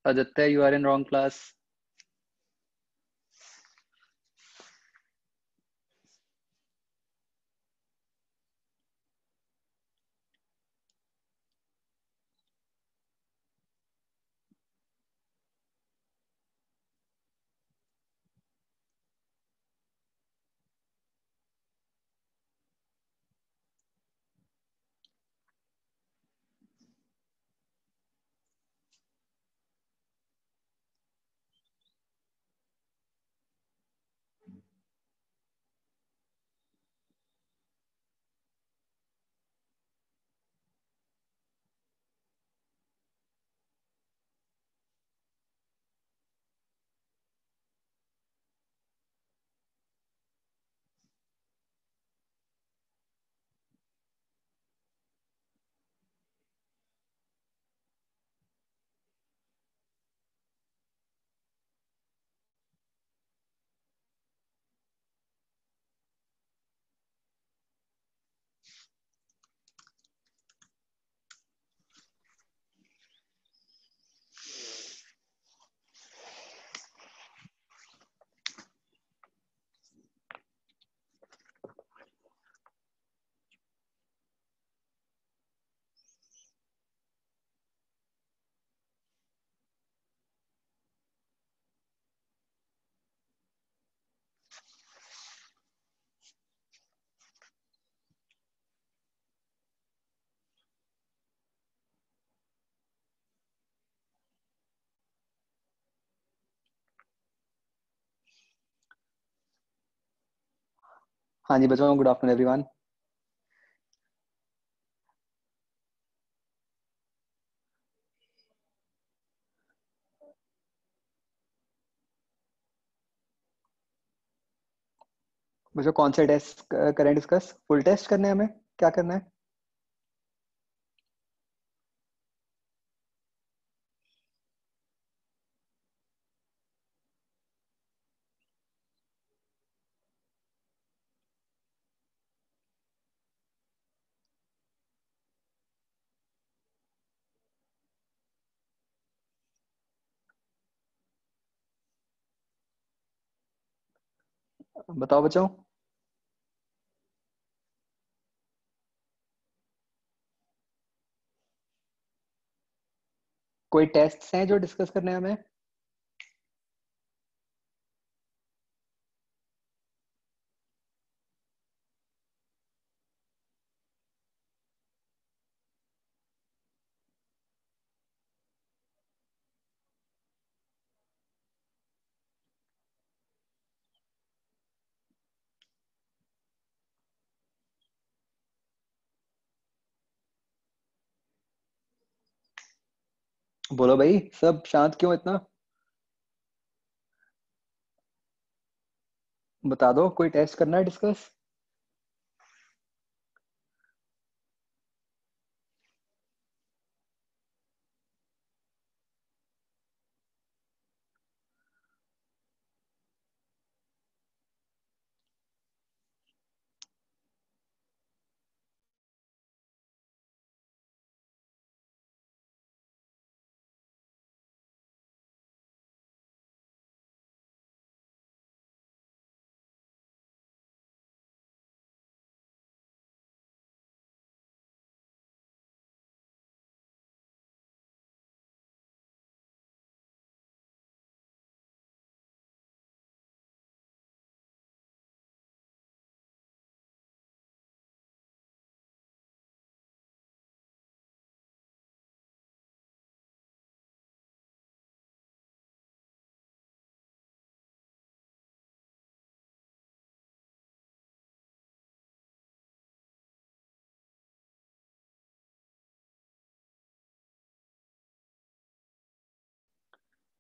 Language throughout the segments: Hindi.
Aditya, you are in wrong class. हाँ जी बच्चों, गुड आफ्टरनून एवरीवन। बच्चों कौन से टेस्ट करें डिस्कस? फुल टेस्ट करने हैं हमें? क्या करना है? बताओ बच्चों। कोई टेस्ट हैं जो डिस्कस करने हैं हमें? बोलो भाई, सब शांत क्यों इतना? बता दो, कोई टेस्ट करना है डिस्कस?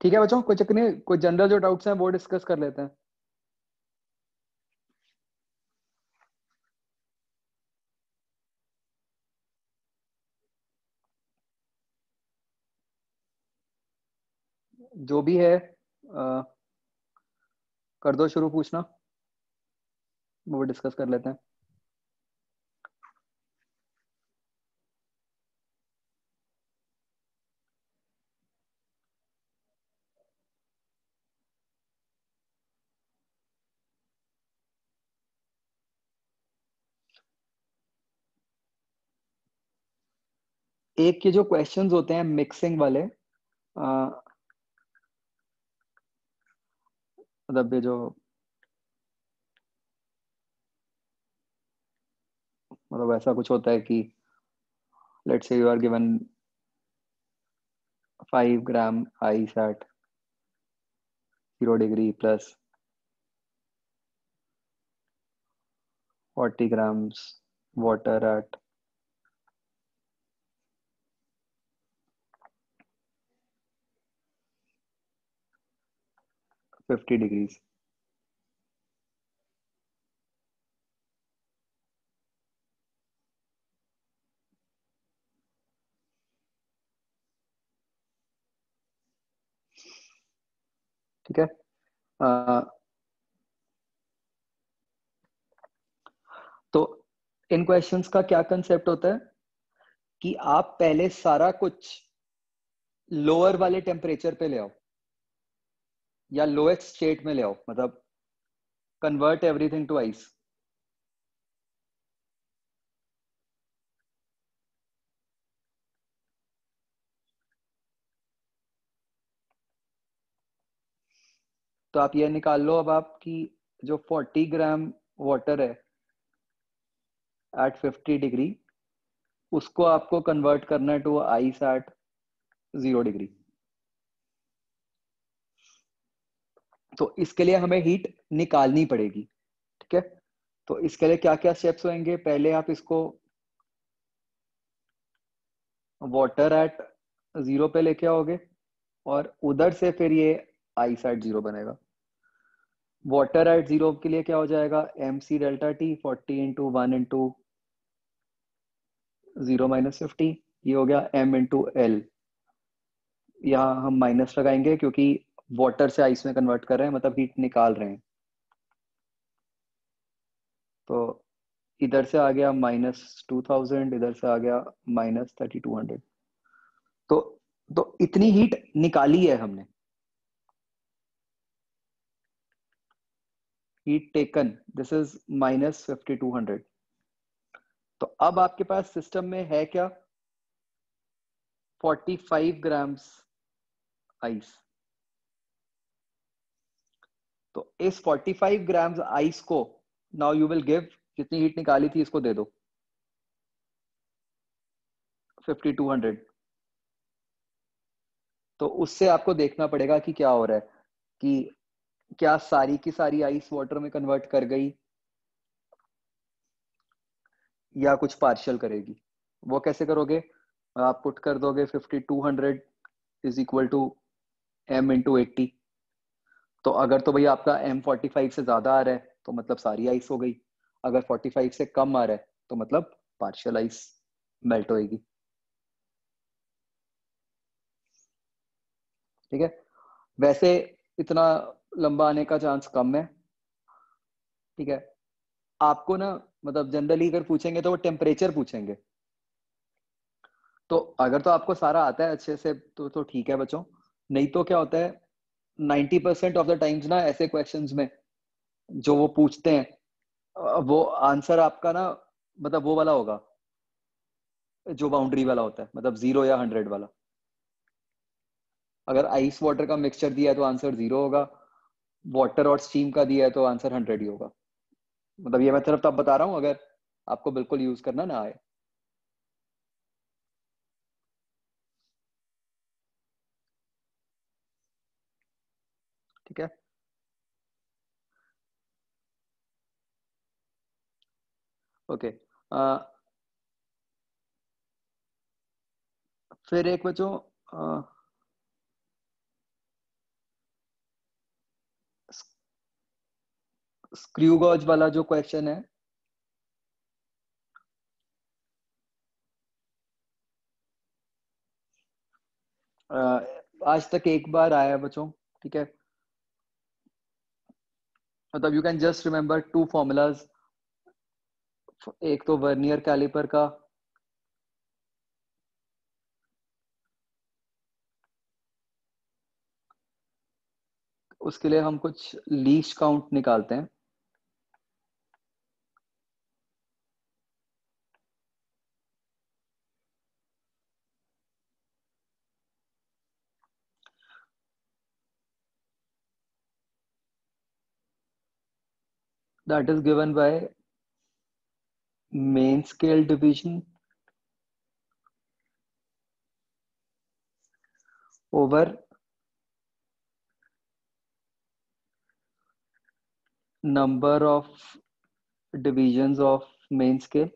ठीक है बच्चों, कोई चक्कर नहीं। कोई जनरल जो डाउट्स हैं वो डिस्कस कर लेते हैं। जो भी है कर दो शुरू पूछना, वो डिस्कस कर लेते हैं। एक ये जो क्वेश्चंस होते हैं मिक्सिंग वाले, मतलब ये जो, मतलब ऐसा कुछ होता है कि let's say you are given 5 gram ice at 0 degree plus 40 grams water at 50 degrees. ठीक है। तो इन क्वेश्चंस का क्या कंसेप्ट होता है कि आप पहले सारा कुछ लोअर वाले टेम्परेचर पे ले आओ या लोएस्ट स्टेट में ले आओ, मतलब कन्वर्ट एवरीथिंग टू आइस। तो आप ये निकाल लो, अब आपकी जो 40 ग्राम वाटर है एट 50 डिग्री, उसको आपको कन्वर्ट करना है टू आइस एट 0 डिग्री। तो इसके लिए हमें हीट निकालनी पड़ेगी। ठीक है, तो इसके लिए क्या क्या स्टेप्स होंगे? पहले आप इसको वाटर एट 0 पे लेके आओगे और उधर से फिर ये आइस एट 0 बनेगा। वाटर एट 0 के लिए क्या हो जाएगा? एम सी डेल्टा टी 40 × 1 × 0 - 50, ये हो गया m × L। यहाँ हम माइनस लगाएंगे क्योंकि वाटर से आइस में कन्वर्ट कर रहे हैं, मतलब हीट निकाल रहे हैं। तो इधर से आ गया -2000, इधर से आ गया -3200। तो तो इतनी हीट निकाली है हमने। Heat taken this is -5200। तो अब आपके पास सिस्टम में है क्या? 45 ग्राम्स आइस। तो इस 45 ग्राम्स आइस को नाउ यू विल गिव, जितनी हीट निकाली थी इसको दे दो 5200। तो उससे आपको देखना पड़ेगा कि क्या हो रहा है, कि क्या सारी की सारी आइस वाटर में कन्वर्ट कर गई या कुछ पार्शियल करेगी। वो कैसे करोगे? आप पुट कर दोगे 5200 इज इक्वल टू m × 80। तो अगर तो भैया आपका m45 से ज्यादा आ रहा है तो मतलब सारी आइस हो गई, अगर 45 से कम आ रहा है तो मतलब पार्शियल आइस मेल्ट होएगी। ठीक है, वैसे इतना लंबा आने का चांस कम है। ठीक है, आपको ना, मतलब जनरली अगर पूछेंगे तो वो टेम्परेचर पूछेंगे। तो अगर तो आपको सारा आता है अच्छे से तो ठीक है बच्चों। नहीं तो क्या होता है, 90% ऑफ द टाइम्स ना ऐसे क्वेश्चंस में जो वो पूछते हैं, वो आंसर आपका ना, मतलब वो वाला होगा जो बाउंड्री वाला होता है, मतलब 0 या 100 वाला। अगर आइस वाटर का मिक्सचर दिया है तो आंसर 0 होगा, वाटर और स्टीम का दिया है तो आंसर 100 ही होगा। मतलब ये मैं सिर्फ तब बता रहा हूँ अगर आपको बिल्कुल यूज करना ना आए। ठीक है, ओके। फिर एक बच्चों, स्क्रू गॉज वाला जो क्वेश्चन है, आज तक एक बार आया है बच्चों। ठीक है, मतलब you can just remember to formulas. एक तो वर्नियर कैलिपर का, उसके लिए हम कुछ लीस्ट काउंट निकालते हैं। that is given by main scale division over number of divisions of main scale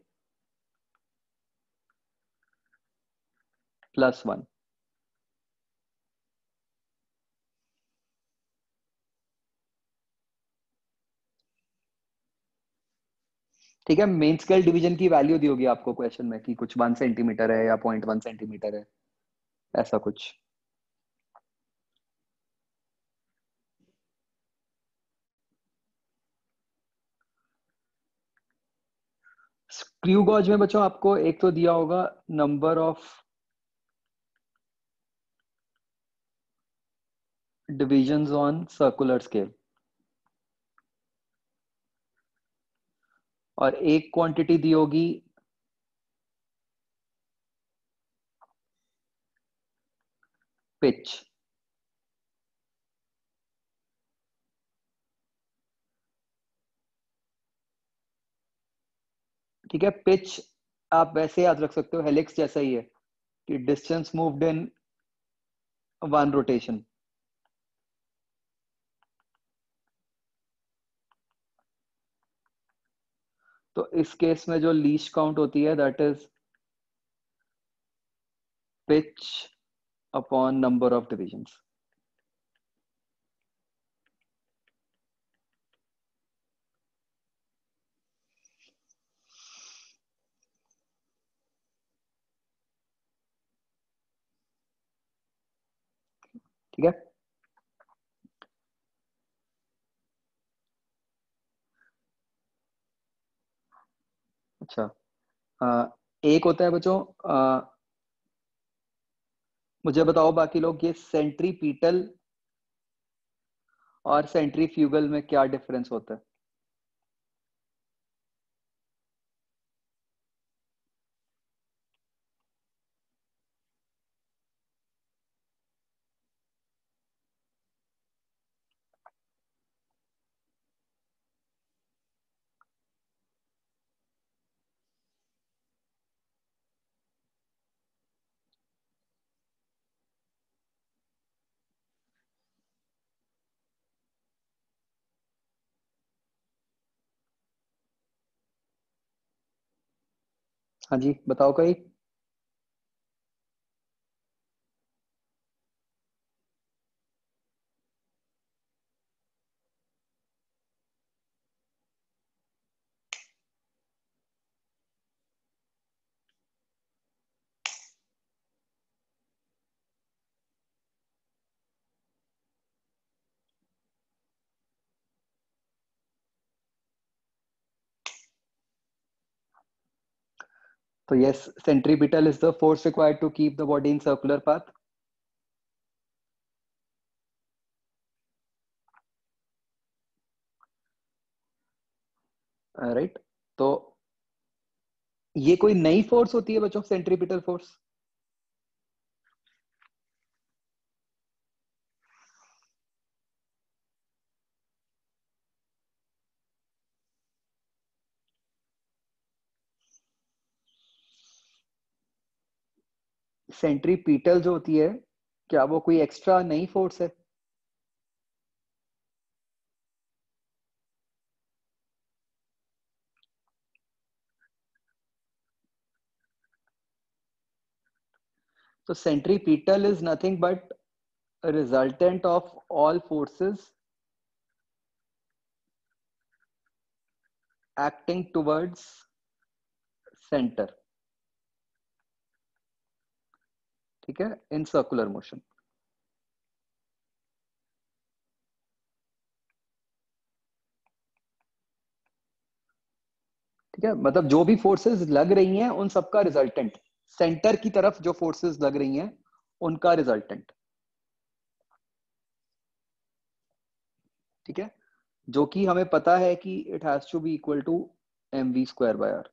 plus 1. ठीक है, मेन स्केल डिवीजन की वैल्यू दी होगी आपको क्वेश्चन में कि कुछ 1 सेंटीमीटर है या 0.1 सेंटीमीटर है, ऐसा कुछ. स्क्रू गॉज में बच्चों आपको एक तो दिया होगा number of divisions on circular scale, और एक क्वांटिटी दी होगी पिच. ठीक है, पिच आप वैसे याद रख सकते हो, हेलिक्स जैसा ही है कि डिस्टेंस मूव्ड इन 1 रोटेशन. तो इस केस में जो लीस्ट काउंट होती है that is pitch upon number of divisions. ठीक है, अच्छा. एक होता है बच्चों, मुझे बताओ बाकी लोग, ये सेंट्रीपीटल और सेंट्रीफ्यूगल में क्या डिफरेंस होता है? हाँ जी, बताओ कोई. तो yes, centripetal is the force required to keep the body in circular path. Right, तो ये कोई नई फोर्स होती है बच्चों, सेंट्रीपिटल फोर्स? सेंट्रीपिटल जो होती है, क्या वो कोई एक्स्ट्रा नई फोर्स है? तो centripetal is nothing but resultant of all forces acting towards centre. ठीक है, इन सर्कुलर मोशन. ठीक है, मतलब जो भी फोर्सेस लग रही हैं उन सबका रिजल्टेंट, सेंटर की तरफ जो फोर्सेस लग रही हैं उनका रिजल्टेंट. ठीक है, जो कि हमें पता है कि it has to be equal to mv²/r.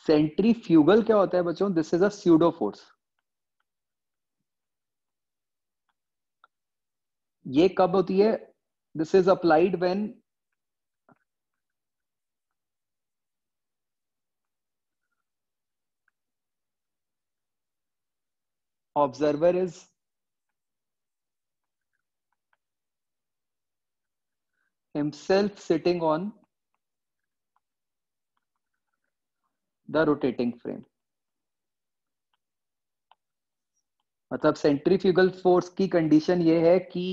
Centrifugal क्या होता है बच्चों? This is a pseudo force. ये कब होती है? This is applied when observer is himself sitting on the rotating frame. मतलब सेंट्रीफ्यूगल फोर्स की कंडीशन ये है कि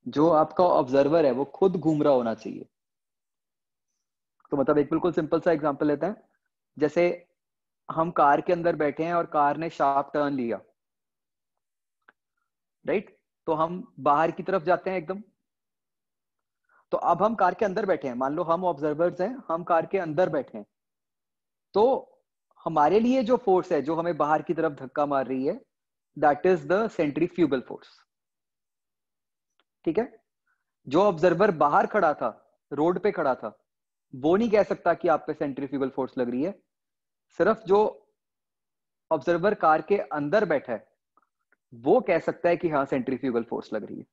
जो आपका ऑब्जर्वर है वो खुद घूम रहा होना चाहिए। तो मतलब एक बिल्कुल सिंपल सा एग्जांपल लेते हैं। जैसे हम कार के अंदर बैठे हैं और कार ने शार्प टर्न लिया, राइट? तो हम बाहर की तरफ जाते हैं एकदम। तो अब हम कार के अंदर बैठे हैं, मान लो हम ऑब्जर्वर्स हैं, हम कार के अंदर बैठे हैं। तो हमारे लिए जो फोर्स है जो हमें बाहर की तरफ धक्का मार रही है, that is the centrifugal force. ठीक है? जो ऑब्जर्वर बाहर खड़ा था, रोड पे खड़ा था, वो नहीं कह सकता कि आप पे सेंट्रीफ्यूगल फोर्स लग रही है। सिर्फ जो ऑब्जर्वर कार के अंदर बैठा है वो कह सकता है कि हाँ सेंट्रीफ्यूगल फोर्स लग रही है।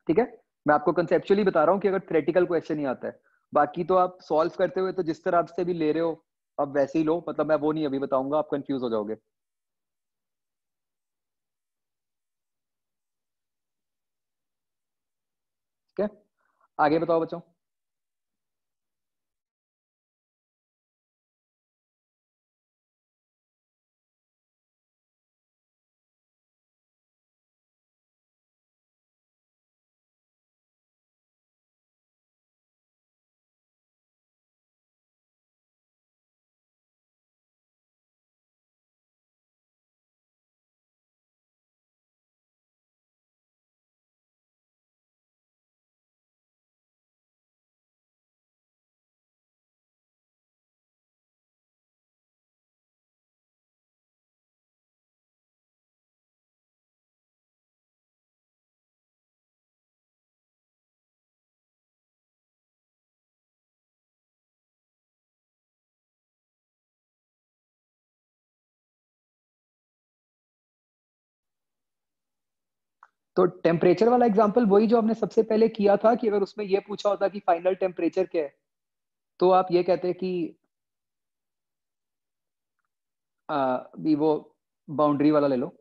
ठीक है? मैं आपको कंसेप्चुअली बता रहा हूं कि अगर थ्योरेटिकल क्वेश्चन ही आता है, बाकी तो आप सॉल्व करते हुए तो जिस तरह से भी ले रहे हो अब वैसे ही लो। मतलब मैं वो नहीं अभी बताऊंगा, आप कंफ्यूज हो जाओगे। ठीक है, आगे बताओ बच्चों। तो टेम्परेचर वाला एग्जांपल वही जो हमने सबसे पहले किया था, कि अगर उसमें ये पूछा होता कि फाइनल टेम्परेचर क्या है, तो आप ये कहते कि भी वो बाउंड्री वाला ले लो।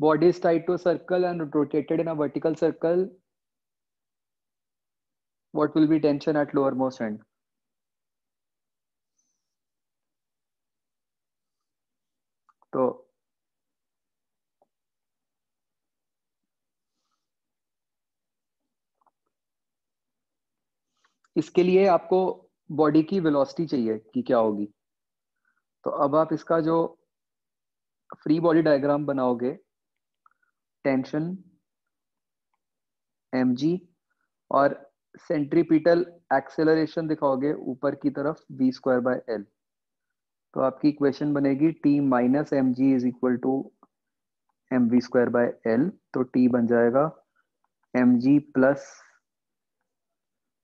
Body is tied to a circle and rotated in a vertical circle. What will be tension at lowermost end? तो इसके लिए आपको बॉडी की वेलोसिटी चाहिए कि क्या होगी। तो अब आप इसका जो फ्री बॉडी डायग्राम बनाओगे, टेंशन mg और सेंट्रीपिटल एक्सेलरेशन दिखाओगे ऊपर की तरफ v²/l। तो आपकी इक्वेशन बनेगी t minus m g is equal to mv²/l। तो t बन जाएगा mg प्लस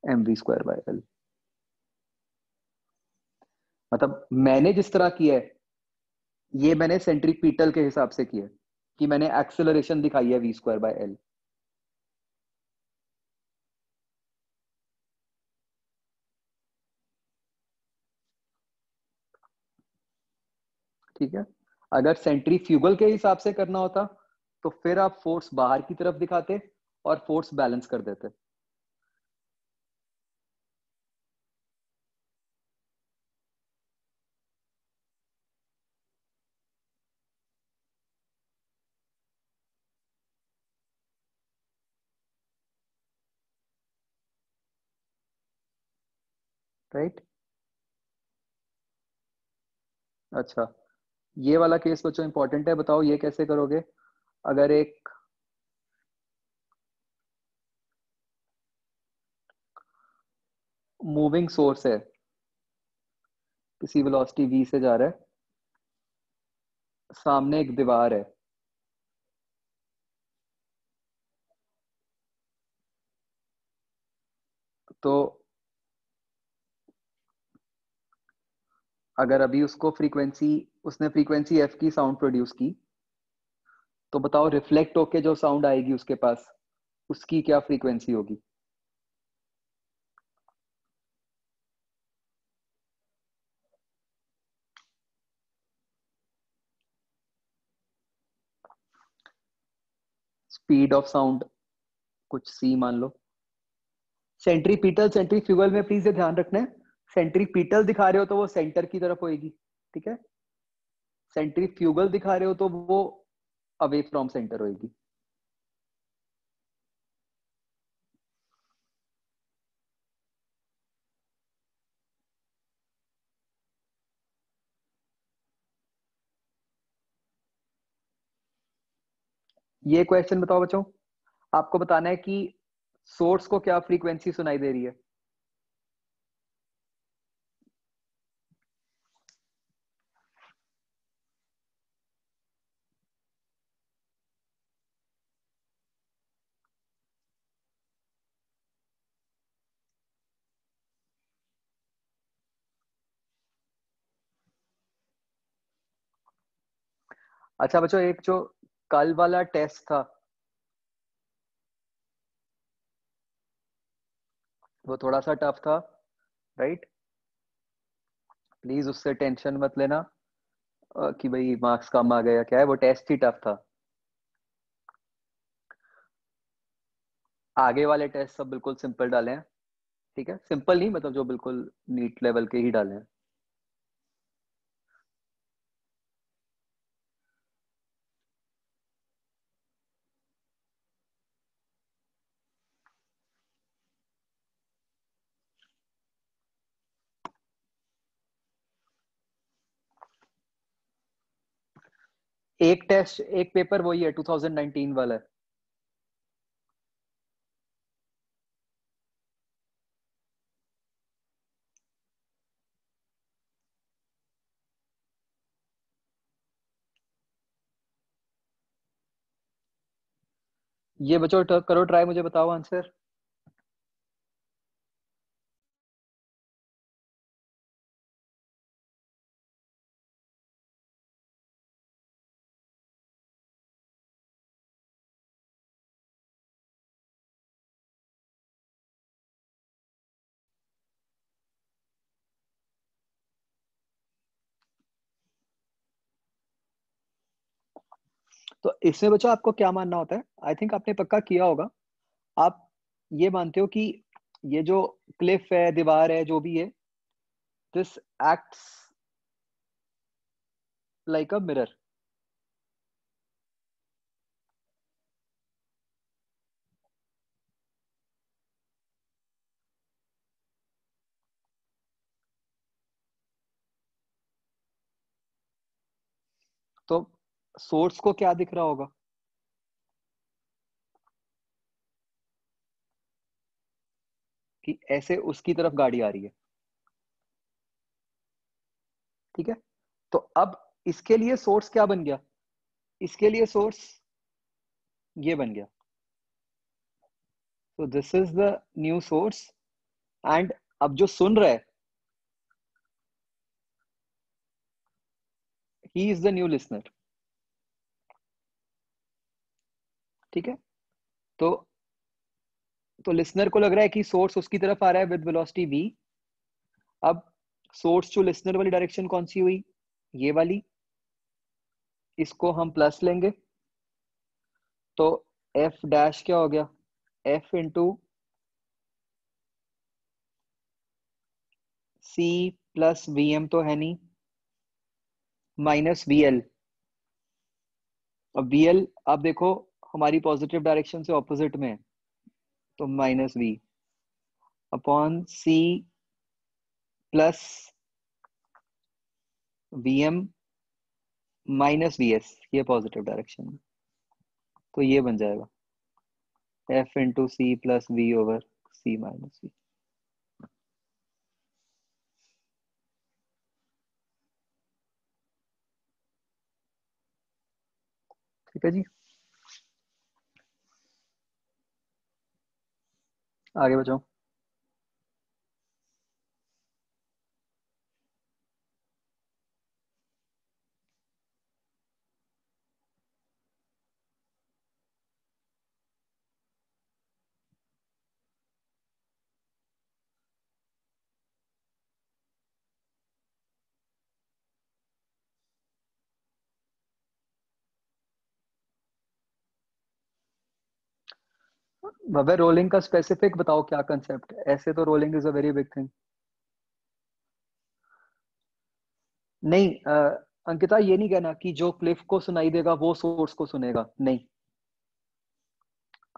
mv²/l। मतलब मैंने जिस तरह किया है ये मैंने सेंट्रीपिटल के हिसाब से किया है, कि मैंने एक्सेलरेशन दिखाई है v²/l। ठीक है? अगर सेंट्रीफ्यूगल के हिसाब से करना होता तो फिर आप फोर्स बाहर की तरफ दिखाते और फोर्स बैलेंस कर देते। राइट? अच्छा, ये वाला केस बच्चों इंपॉर्टेंट है, बताओ ये कैसे करोगे? अगर एक मूविंग सोर्स है, किसी वेलोसिटी v से जा रहा है, सामने एक दीवार है, तो अगर अभी उसको फ्रीक्वेंसी, उसने फ्रीक्वेंसी एफ की साउंड प्रोड्यूस की, तो बताओ रिफ्लेक्ट होके जो साउंड आएगी उसके पास, उसकी क्या फ्रीक्वेंसी होगी? स्पीड ऑफ साउंड कुछ सी मान लो। सेंट्रीपिटल सेंट्रीफ्यूगल में प्लीज ये ध्यान रखना है, सेंट्रीपिटल दिखा रहे हो तो वो सेंटर की तरफ होएगी, ठीक है। सेंट्रीफ्यूगल दिखा रहे हो तो वो अवे फ्रॉम सेंटर होएगी। ये क्वेश्चन बताओ बच्चों, आपको बताना है कि सोर्स को क्या फ्रीक्वेंसी सुनाई दे रही है। अच्छा बच्चों, एक जो कल वाला टेस्ट था, वो थोड़ा सा टफ था, राइट। प्लीज उससे टेंशन मत लेना कि भाई मार्क्स कम आ गया, क्या है, वो टेस्ट ही टफ था। आगे वाले टेस्ट सब बिल्कुल सिंपल डाले हैं, ठीक है, सिंपल नहीं मतलब जो बिल्कुल नीट लेवल के ही डाले हैं। एक टेस्ट एक पेपर वही है, 2019 वाला है। ये बच्चों करो ट्राई, मुझे बताओ आंसर। तो इसमें बच्चों आपको क्या मानना होता है, आई थिंक आपने पक्का किया होगा। आप ये मानते हो कि ये जो क्लिफ है, दीवार है, जो भी है, this acts like a mirror. तो सोर्स को क्या दिख रहा होगा कि ऐसे उसकी तरफ गाड़ी आ रही है, ठीक है। तो अब इसके लिए सोर्स क्या बन गया, इसके लिए सोर्स ये बन गया। तो this is the new source, and अब जो सुन रहा है, he is the new listener, ठीक है। तो लिसनर को लग रहा है कि सोर्स उसकी तरफ आ रहा है विद वेलोसिटी v। अब सोर्स जो लिसनर वाली डायरेक्शन कौन सी हुई, ये वाली, इसको हम प्लस लेंगे। तो एफ डैश क्या हो गया, f into c plus v m तो है नहीं, माइनस वी एल। अब वी एल आप देखो हमारी पॉजिटिव डायरेक्शन से ऑपोजिट में है, तो minus v upon c plus v m minus v s, ये पॉजिटिव डायरेक्शन में, तो ये बन जाएगा f into c plus v over c minus v. ठीक है जी, आगे बचाओ। भव्य रोलिंग का स्पेसिफिक बताओ क्या कंसेप्ट है, ऐसे तो rolling is a very big thing. नहीं अंकिता, ये नहीं कहना कि जो क्लिफ को सुनाई देगा वो सोर्स को सुनेगा, नहीं।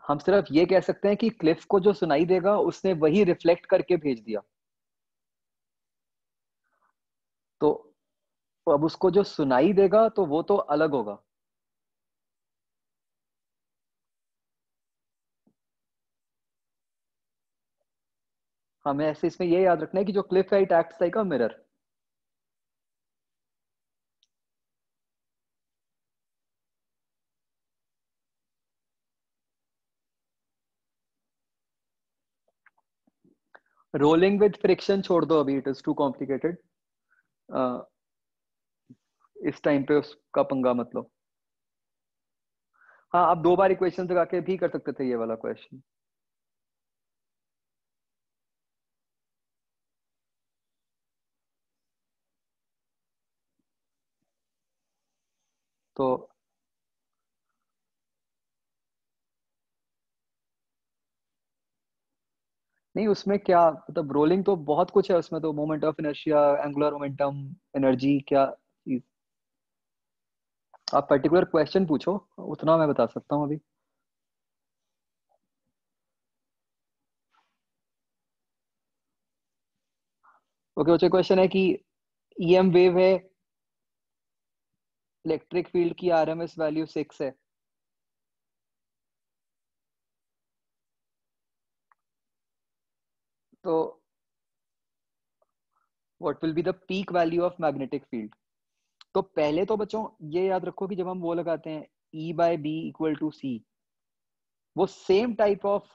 हम सिर्फ ये कह सकते हैं कि क्लिफ को जो सुनाई देगा उसने वही रिफ्लेक्ट करके भेज दिया। तो अब उसको जो सुनाई देगा तो वो तो अलग होगा। हमें ऐसे इसमें ये याद रखना है कि जो क्लिफ है it acts like a mirror. Rolling with friction छोड़ दो अभी, इट इज टू कॉम्प्लिकेटेड। इस टाइम पे उसका पंगा मत लो। हाँ, आप 2 बार इक्वेशन लगा के भी कर सकते थे ये वाला क्वेश्चन। तो नहीं, उसमें क्या मतलब, रोलिंग तो बहुत कुछ है उसमें, तो moment of inertia, angular momentum, energy, क्या चीज। आप पर्टिकुलर क्वेश्चन पूछो, उतना मैं बता सकता हूँ अभी। ओके, मुझे क्वेश्चन है कि ईएम वेव है, इलेक्ट्रिक फील्ड की आरएमएस वैल्यू 6 है, तो what will be the peak value of magnetic field. तो पहले तो बच्चों ये याद रखो कि जब हम वो लगाते हैं E/B = C, वो सेम टाइप ऑफ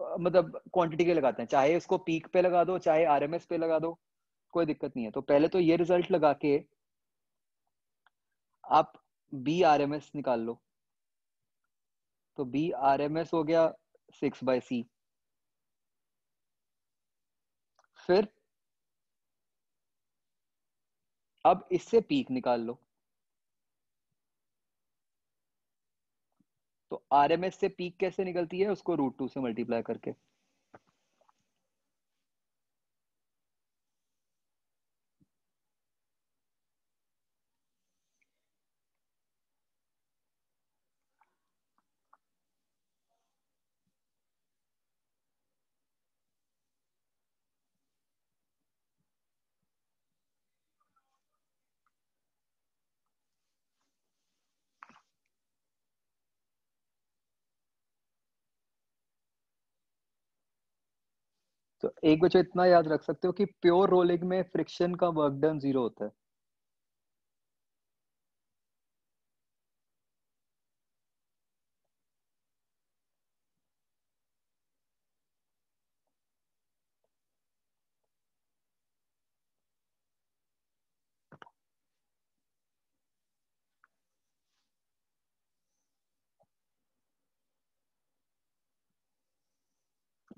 मतलब क्वांटिटी के लगाते हैं, चाहे उसको पीक पे लगा दो चाहे आरएमएस पे लगा दो, कोई दिक्कत नहीं है। तो पहले तो ये रिजल्ट लगा के आप B/RMS निकाल लो। तो B/RMS हो गया 6/C। फिर अब इससे पीक निकाल लो। तो आरएमएस से पीक कैसे निकलती है, उसको √2 से मल्टीप्लाई करके। तो एक बच्चे इतना याद रख सकते हो कि प्योर रोलिंग में फ्रिक्शन का वर्क डन 0 होता है।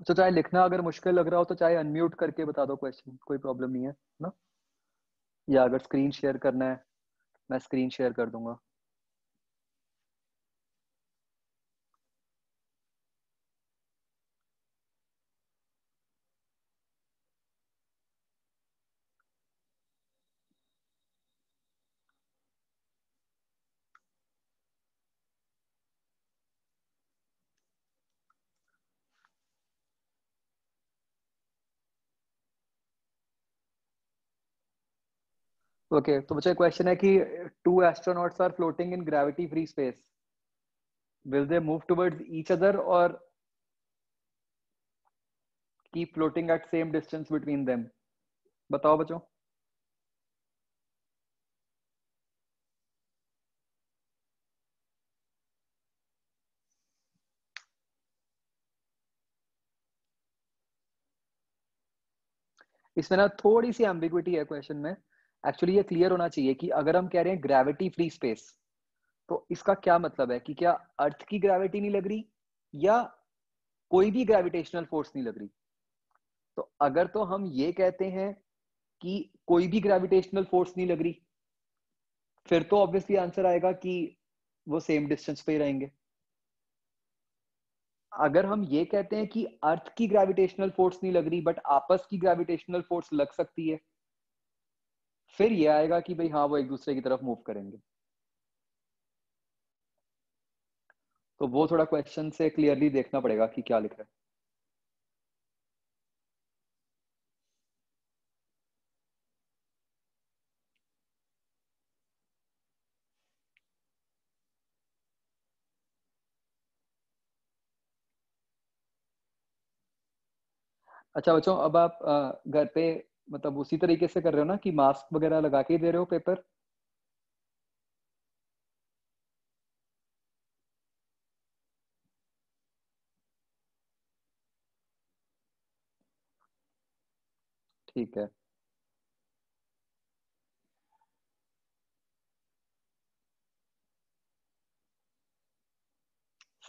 तो चाहे लिखना अगर मुश्किल लग रहा हो तो चाहे अनम्यूट करके बता दो क्वेश्चन, कोई प्रॉब्लम नहीं है ना। या अगर स्क्रीन शेयर करना है, मैं स्क्रीन शेयर कर दूंगा। ओके, तो बच्चे क्वेश्चन है कि 2 astronauts are floating in gravity free space, will they move towards each other or keep floating at same distance between them? बताओ बच्चों। इसमें ना थोड़ी सी एम्बिग्विटी है क्वेश्चन में। एक्चुअली ये क्लियर होना चाहिए कि अगर हम कह रहे हैं ग्रेविटी फ्री स्पेस, तो इसका क्या मतलब है कि क्या अर्थ की ग्रेविटी नहीं लग रही या कोई भी ग्रेविटेशनल फोर्स नहीं लग रही। तो अगर तो हम ये कहते हैं कि कोई भी ग्रेविटेशनल फोर्स नहीं लग रही, फिर तो ऑब्वियसली आंसर आएगा कि वो सेम डिस्टेंस पे ही रहेंगे। अगर हम ये कहते हैं कि अर्थ की ग्रेविटेशनल फोर्स नहीं लग रही बट आपस की ग्रेविटेशनल फोर्स लग सकती है, फिर ये आएगा कि भाई हाँ वो एक दूसरे की तरफ मूव करेंगे। तो वो थोड़ा क्वेश्चन से क्लियरली देखना पड़ेगा कि क्या लिख रहा है। अच्छा बच्चों, अब आप घर पे मतलब उसी तरीके से कर रहे हो ना कि मास्क वगैरह लगा के ही दे रहे हो पेपर? ठीक है।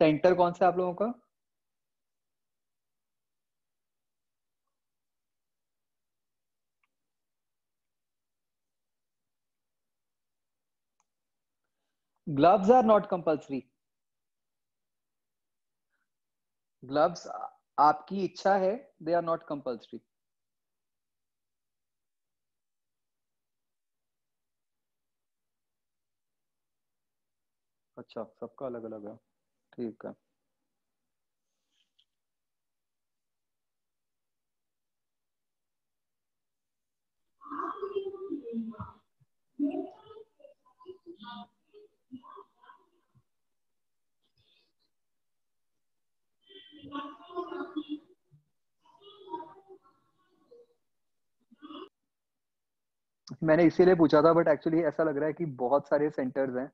सेंटर कौन सा है आप लोगों का? Gloves are not compulsory. Gloves आपकी इच्छा है, दे आर नॉट कंपल्सरी। अच्छा, सबका अलग अलग है। ठीक है। मैंने इसीलिए पूछा था बट एक्चुअली ऐसा लग रहा है कि बहुत सारे सेंटर्स हैं,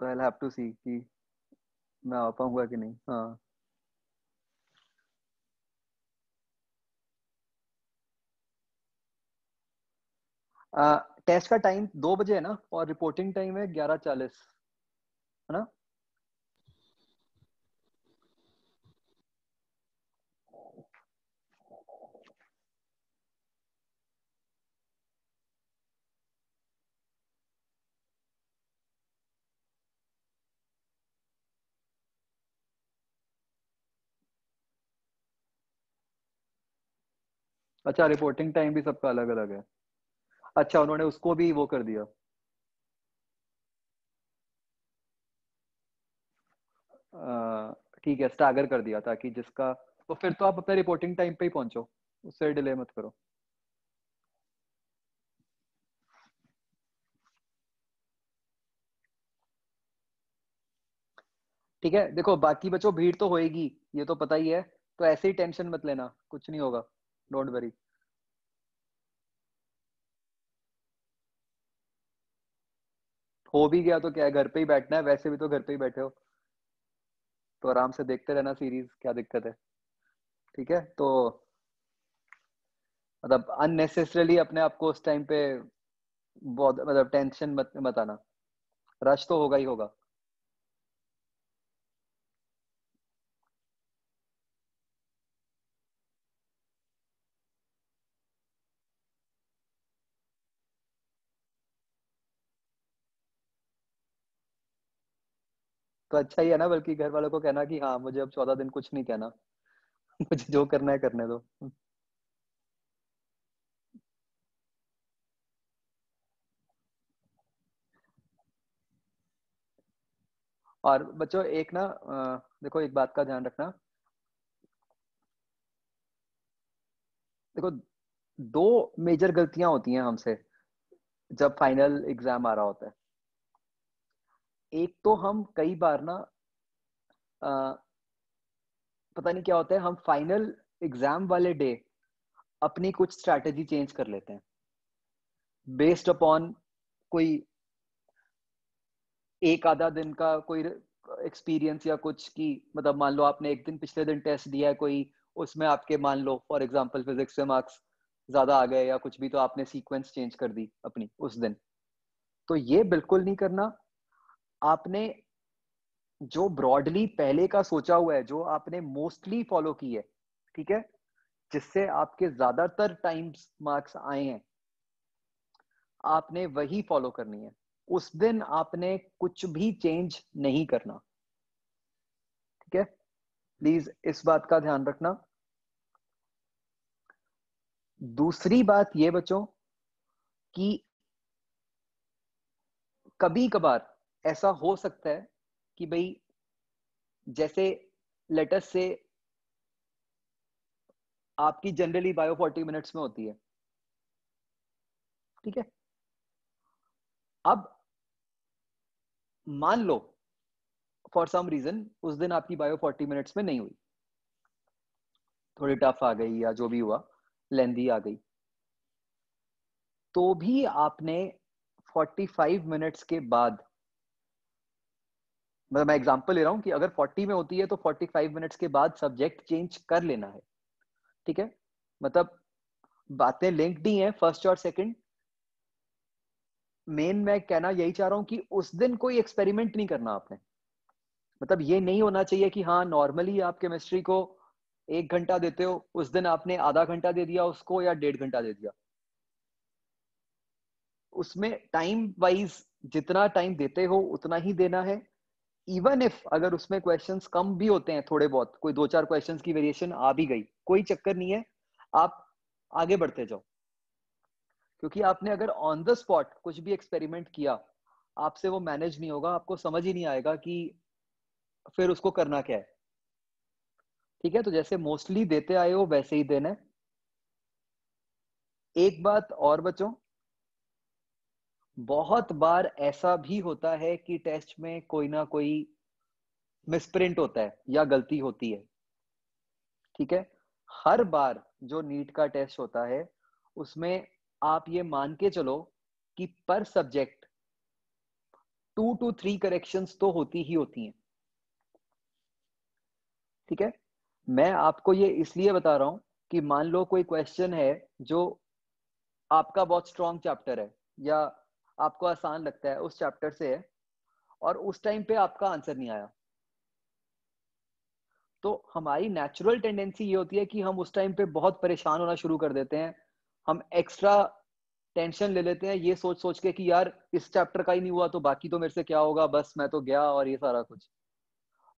तो आई हैव टू सी कि मैं आ पाऊंगा कि नहीं। हाँ। टेस्ट का टाइम 2 बजे है ना, और रिपोर्टिंग टाइम है 11:40, है ना? अच्छा, रिपोर्टिंग टाइम भी सबका अलग अलग है। अच्छा, उन्होंने उसको भी वो कर दिया। ठीक है, स्टैगर कर दिया ताकि जिसका, तो फिर तो आप अपने रिपोर्टिंग टाइम पे ही पहुंचो, उससे डिले मत करो। ठीक है, देखो बाकी बच्चों भीड़ तो होएगी, ये तो पता ही है। तो ऐसे ही टेंशन मत लेना, कुछ नहीं होगा। Don't worry. हो भी गया तो क्या है, घर पे ही बैठना है, वैसे भी तो घर पे ही बैठे हो, तो आराम से देखते रहना सीरीज, क्या दिक्कत है? ठीक है, तो मतलब अननेसेसरली अपने आप को उस टाइम पे बहुत मतलब टेंशन मत मत आना। रश तो होगा ही होगा। तो अच्छा ही है ना, बल्कि घर वालों को कहना कि हाँ मुझे अब 14 दिन कुछ नहीं कहना। मुझे जो करना है करने दो। और बच्चों एक ना देखो एक बात का ध्यान रखना। देखो, दो मेजर गलतियां होती हैं हमसे जब फाइनल एग्जाम आ रहा होता है। एक तो हम कई बार ना पता नहीं क्या होता है, हम फाइनल एग्जाम वाले डे अपनी कुछ स्ट्रैटेजी चेंज कर लेते हैं बेस्ड अपॉन कोई एक आधा दिन का कोई एक्सपीरियंस या कुछ की। मतलब मान लो आपने एक दिन पिछले दिन टेस्ट दिया है कोई, उसमें आपके मान लो फॉर एग्जांपल फिजिक्स से मार्क्स ज्यादा आ गए या कुछ भी, तो आपने सीक्वेंस चेंज कर दी अपनी उस दिन। तो ये बिल्कुल नहीं करना। आपने जो ब्रॉडली पहले का सोचा हुआ है, जो आपने मोस्टली फॉलो की है, ठीक है, जिससे आपके ज्यादातर टाइम्स मार्क्स आए हैं, आपने वही फॉलो करनी है। उस दिन आपने कुछ भी चेंज नहीं करना। ठीक है, प्लीज इस बात का ध्यान रखना। दूसरी बात ये बच्चों कि कभी कभार ऐसा हो सकता है कि भाई जैसे लेटस से आपकी जनरली बायो 40 मिनट्स में होती है, ठीक है। अब मान लो फॉर सम रीजन उस दिन आपकी बायो 40 मिनट्स में नहीं हुई, थोड़ी टफ आ गई या जो भी हुआ, लेंदी आ गई, तो भी आपने 45 मिनट्स के बाद, मतलब मैं एग्जांपल ले रहा हूं कि अगर 40 में होती है तो 45 मिनट्स के बाद सब्जेक्ट चेंज कर लेना है। ठीक है, मतलब बातें लिंक्ड ही हैं, फर्स्ट और सेकंड। मेन मैं कहना यही चाह रहा हूं कि उस दिन कोई एक्सपेरिमेंट नहीं करना आपने। मतलब ये नहीं होना चाहिए कि हाँ नॉर्मली आप केमिस्ट्री को 1 घंटा देते हो, उस दिन आपने आधा घंटा दे दिया उसको या 1.5 घंटा दे दिया। उसमें टाइम वाइज जितना टाइम देते हो उतना ही देना है। इवन इफ अगर उसमें क्वेश्चंस कम भी होते हैं, थोड़े बहुत कोई 2-4 क्वेश्चंस की वेरिएशन आ भी गई, कोई चक्कर नहीं है, आप आगे बढ़ते जाओ। क्योंकि आपने अगर ऑन द स्पॉट कुछ भी एक्सपेरिमेंट किया, आपसे वो मैनेज नहीं होगा, आपको समझ ही नहीं आएगा कि फिर उसको करना क्या है। ठीक है, तो जैसे मोस्टली देते आए हो वैसे ही देना है। एक बात और बच्चों, बहुत बार ऐसा भी होता है कि टेस्ट में कोई ना कोई मिसप्रिंट होता है या गलती होती है। ठीक है, हर बार जो नीट का टेस्ट होता है उसमें आप ये मान के चलो कि पर सब्जेक्ट 2 to 3 करेक्शंस तो होती ही होती हैं। ठीक है, मैं आपको ये इसलिए बता रहा हूं कि मान लो कोई क्वेश्चन है जो आपका बहुत स्ट्रॉन्ग चैप्टर है या आपको आसान लगता है, उस चैप्टर से है, और उस टाइम पे आपका आंसर नहीं आया, तो हमारी नेचुरल टेंडेंसी ये होती है कि हम उस टाइम पे बहुत परेशान होना शुरू कर देते हैं। हम एक्स्ट्रा टेंशन ले लेते हैं ये सोच सोच के कि यार इस चैप्टर का ही नहीं हुआ तो बाकी तो मेरे से क्या होगा, बस मैं तो गया और ये सारा कुछ।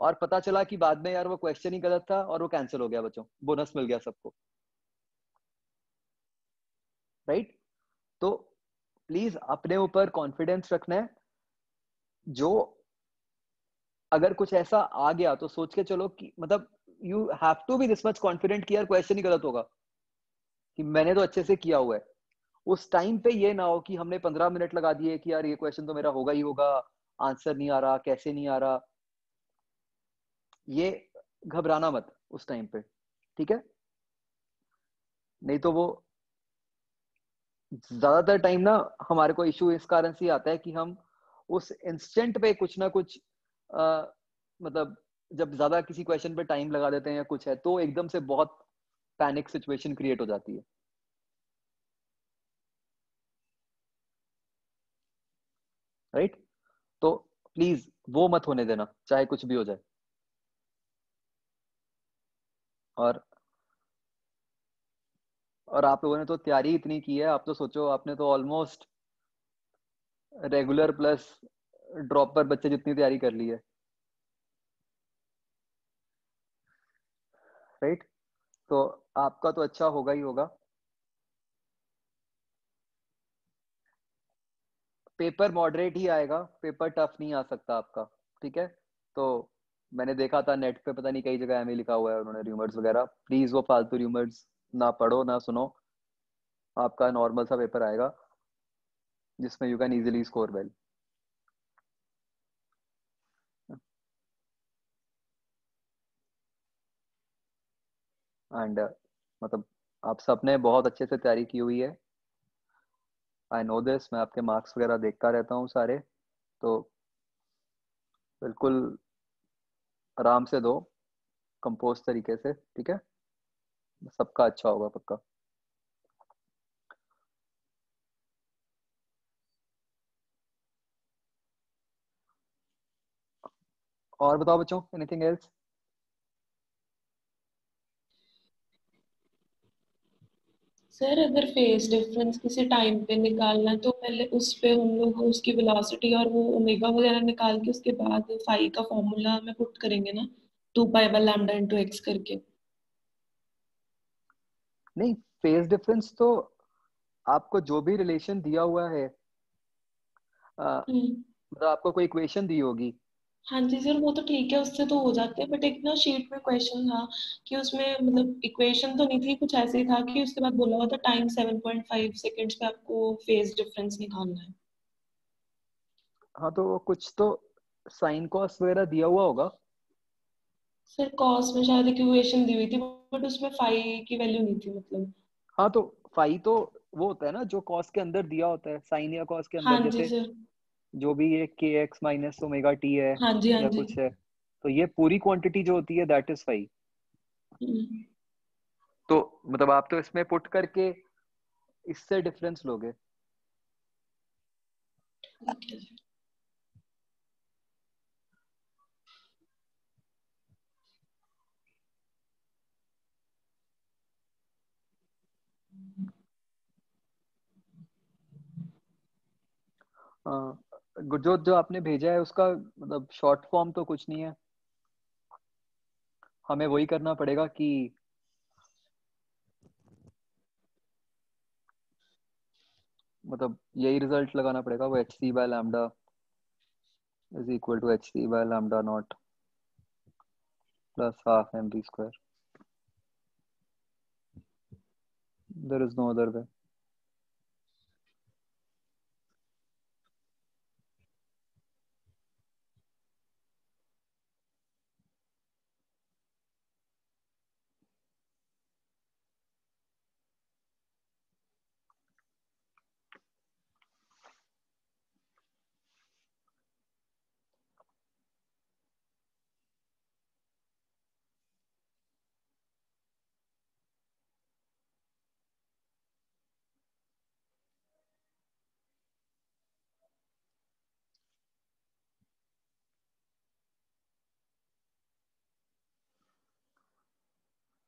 और पता चला कि बाद में यार वो क्वेश्चन ही गलत था और वो कैंसिल हो गया, बच्चों बोनस मिल गया सबको। राइट, तो प्लीज अपने ऊपर कॉन्फिडेंस रखना है। जो अगर कुछ ऐसा आ गया तो सोच के चलो कि मतलब you have to be this much confident कि यार क्वेश्चन ही गलत होगा, कि मैंने तो अच्छे से किया हुआ है। उस टाइम पे ये ना हो कि हमने 15 मिनट लगा दिए कि यार ये क्वेश्चन तो मेरा होगा ही होगा, आंसर नहीं आ रहा, कैसे नहीं आ रहा। ये घबराना मत उस टाइम पे। ठीक है, नहीं तो वो ज्यादातर टाइम ना हमारे को इशू इस कारण से आता है कि हम उस इंस्टेंट पे कुछ ना कुछ मतलब जब ज्यादा किसी क्वेश्चन पे टाइम लगा देते हैं या कुछ है तो एकदम से बहुत पैनिक सिचुएशन क्रिएट हो जाती है। राइट, तो प्लीज वो मत होने देना चाहे कुछ भी हो जाए। और आप लोगों ने तो तैयारी इतनी की है, आप तो सोचो आपने तो ऑलमोस्ट रेगुलर प्लस ड्रॉप पर बच्चे जितनी तैयारी कर ली है। राइट, तो आपका तो अच्छा होगा ही होगा। पेपर मॉडरेट ही आएगा, पेपर टफ नहीं आ सकता आपका। ठीक है, तो मैंने देखा था नेट पे, पता नहीं कई जगह एमए लिखा हुआ है उन्होंने रूमर्स वगैरह, प्लीज वो फालतू रूमर्स ना पढ़ो ना सुनो। आपका नॉर्मल सा पेपर आएगा जिसमें you can easily score well. And मतलब आप सबने बहुत अच्छे से तैयारी की हुई है, आई नो दिस, मैं आपके मार्क्स वगैरह देखता रहता हूँ सारे। तो बिल्कुल आराम से दो, कंपोज तरीके से। ठीक है, सबका अच्छा होगा पक्का। और बताओ बच्चों, एनीथिंग एल्स? सर अगर फेज डिफरेंस किसी टाइम पे निकालना है तो पहले उस पे हम लोग उसकी वेलोसिटी और वो ओमेगा वगैरह निकाल के उसके बाद फाई का फॉर्मूला में पुट करेंगे ना, 2 pi by lambda into x करके। नहीं, फेज डिफरेंस तो आपको जो भी रिलेशन दिया हुआ है, हम्म। मतलब आपको कोई इक्वेशन दी होगी। हाँ जी सर, वो तो ठीक है, उससे तो हो जाते हैं, बट एक ना शीट में क्वेश्चन था कि उसमें मतलब इक्वेशन तो नहीं थी, कुछ ऐसे ही था कि उसके बाद बोला हुआ था टाइम 7.5 सेकेंड्स पे आपको फेज डिफरेंस निकालना है। हाँ, तो वो कुछ तो साइन कॉस वगैरह दिया हुआ होगा। सर कॉस में शायद इक्वेशन दी हुई थी, बट उसमें फाई की वैल्यू नहीं थी मतलब। हाँ, तो फाई तो वो होता है ना जो कॉस के अंदर दिया होता है, साइन या कॉस के हाँ अंदर, जी जैसे सर। जो भी ये के एक्स माइनस ओमेगा टी है हाँ जी, हाँ या जी। कुछ है, तो ये पूरी क्वांटिटी जो होती है दैट इज फाई। हम्म, तो मतलब आप तो इसमें पुट करके इससे डिफरेंस लोगे। ठीक है सर। जो जो आपने भेजा है उसका मतलब शॉर्ट फॉर्म तो कुछ नहीं है, हमें वही करना पड़ेगा कि मतलब यही रिजल्ट लगाना पड़ेगा, वो h c by lambda is equal to h c by lambda naught plus half m b square. There is no other way.